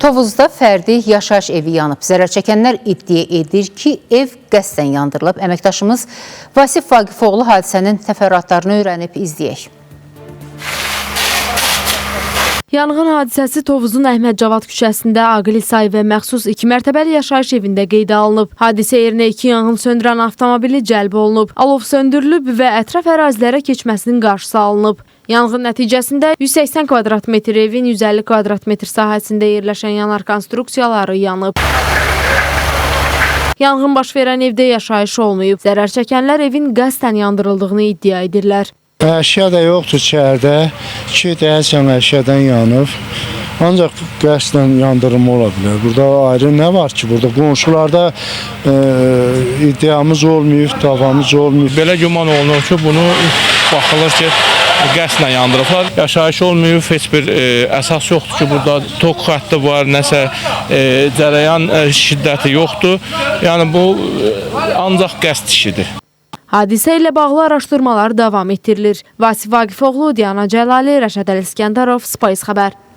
Tovuzda fərdi yaşayış evi yanıb. Zərər çəkənlər iddia edir ki, ev qəsdən yandırılıb. Əməkdaşımız Vasif Vaqifoğlu hadisənin təfərrüatlarını öyrənib izləyək. Yanğın hadisəsi Tovuzun Əhməd Cavad küçəsində Aqil İsayevə məxsus 2 mərtəbəli yaşayış evində qeydə alınıb. Hadisə yerinə 2 yanğın söndürən avtomobili cəlb olunub. Alov söndürülüb və ətraf ərazilərə keçməsinin qarşısı alınıb. Yanğın nəticəsində 180 kvadrat metr evin 150 kvadrat metr sahəsində yerləşən yanar konstruksiyaları yanıb. Yanğın baş verən evdə yaşayış olmayıb. Zərər çəkənlər evin qəsdən yandırıldığını iddia edirlər. Əşya da yoxdur içəridə. 2 dəyişən əşyadan yanıb. Ancaq qəsdən yandırılma ola bilər. Burada ayrı nə var ki? Burada qonşularda iddiamız olmayıb, davamız olmayıb. Belə güman olunur ki, bunu baxılır ki, qəsdən yandırıblar. Yaşayış olmayıb, heç bir əsas yoxdur ki, burada tok xətti var, nəsə cərəyan şiddəti yoxdur. Yəni bu ancaq qəsd işidir. Hadisə ilə bağlı araşdırmalar davam etdirilir. Vasif Vaqifoğlu, Diana Cəlali, Rəşad Əl İskəndərov, Spice xəbər.